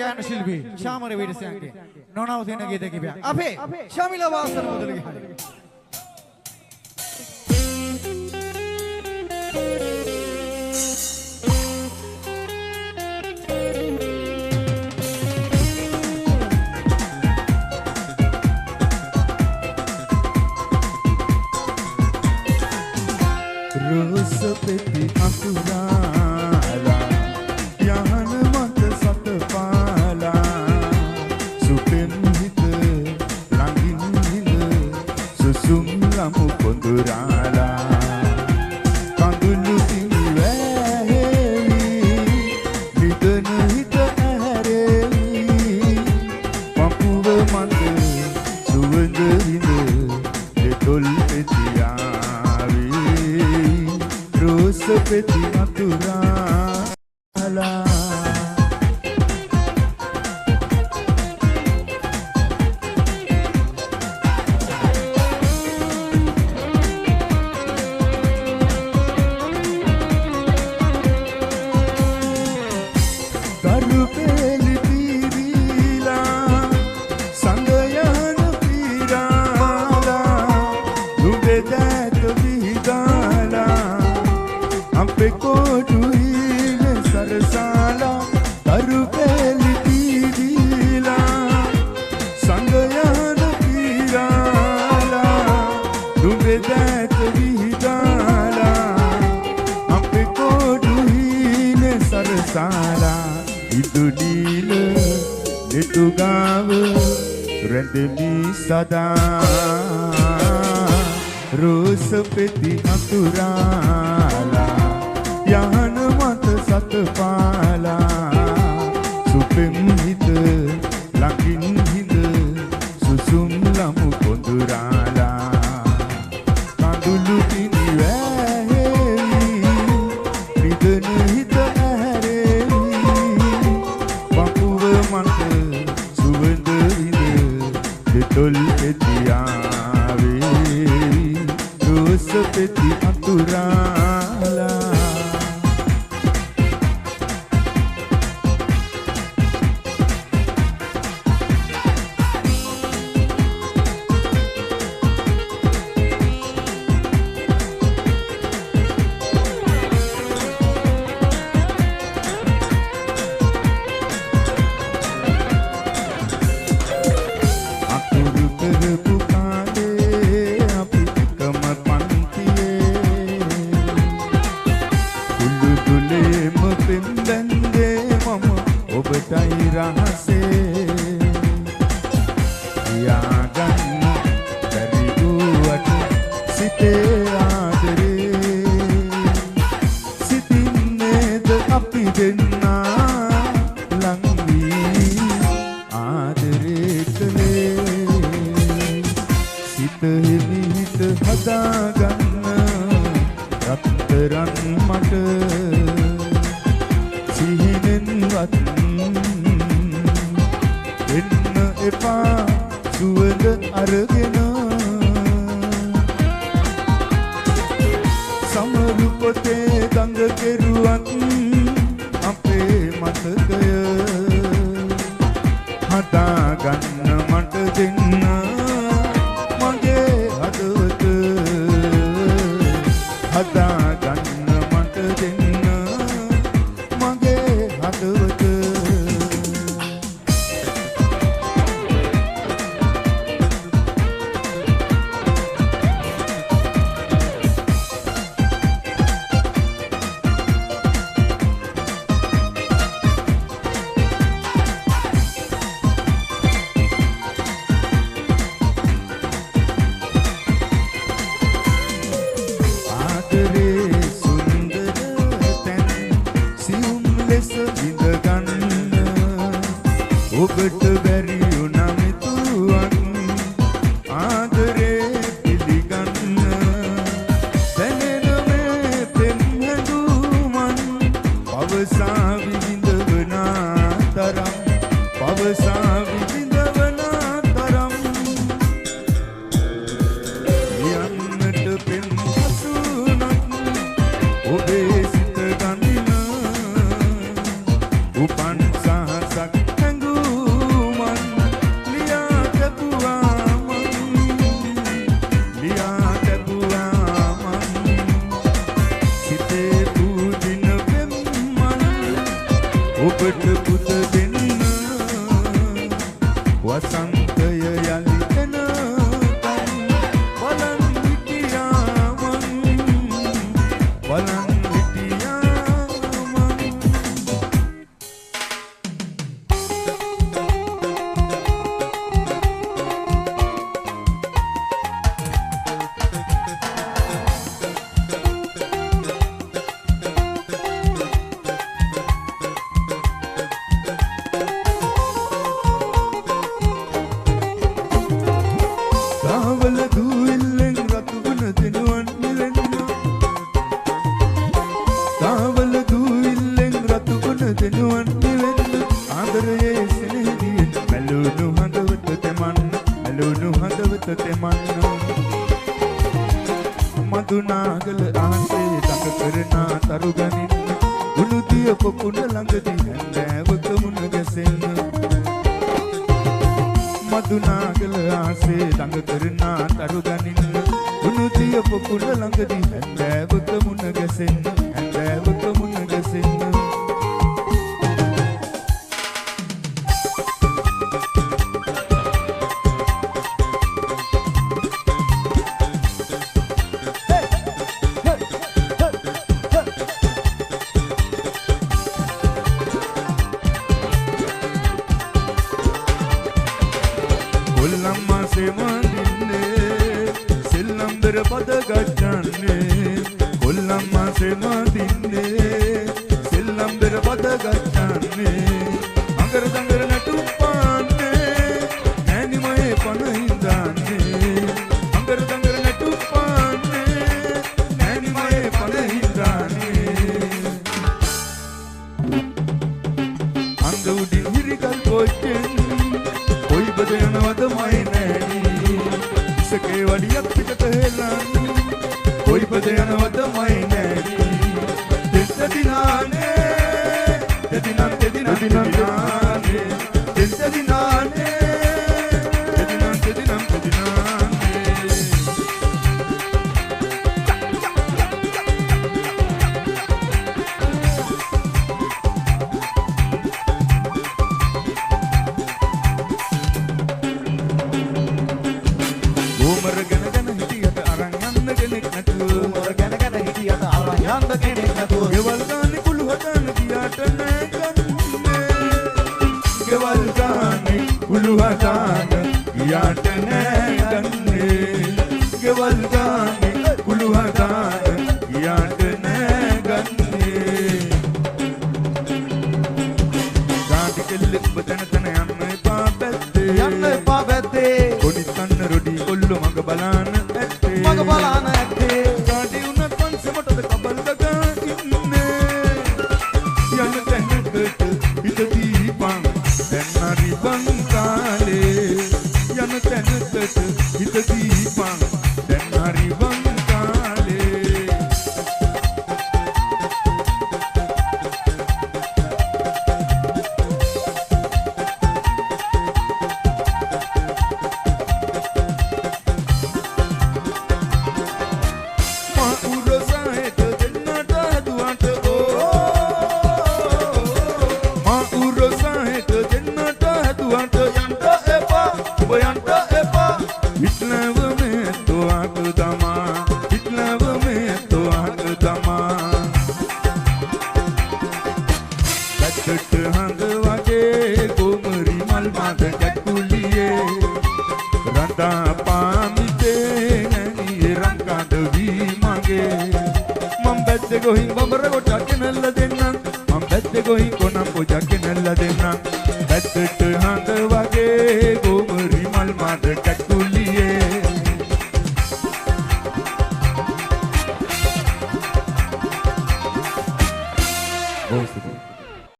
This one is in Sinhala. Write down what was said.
ගාන ශිල්පී ශාමර වීරසයන්ගේ නොනවතින ගීත කිපයක් අපේ ශමිල වාසන මුදලිගේ හරිය रोस पेती अकुराला यान मत सतपाला सुपेन हित langin hind susum lamu pondurala kandulu tini wähewi midana hit ඇහැරෙවි පපුව මන්ද සුවඳ විඳ දෙතොල් පෙතියාවි රෝස පෙති අතුරාලා सदा रोस पेती अतुराला यान मत सतपाला सुपेम हित langin hind susum lamu pondurala kandulu tini wähewi midana hit ඇහැරෙවි පපුව මන්ද සුවඳ tol petiyawe rose peti aturala upan sahasak උද දෙන්න වසන්තය යලි එන බලන් හිටියා මං මදුනාගල ආසේ තක කරනා තරු ගනින්න උණු දිය පොකුණ ළඟදී හැන්දෑවක මුණ ගැසෙන්න මදුනාගල ආසේ තක කරනා තරු ගනින්න උණු දිය පොකුණ ළඟදී හැන්දෑවක මුණ ගැසෙන්න හැන්දෑවක මුණ ගැසෙන්න That's it,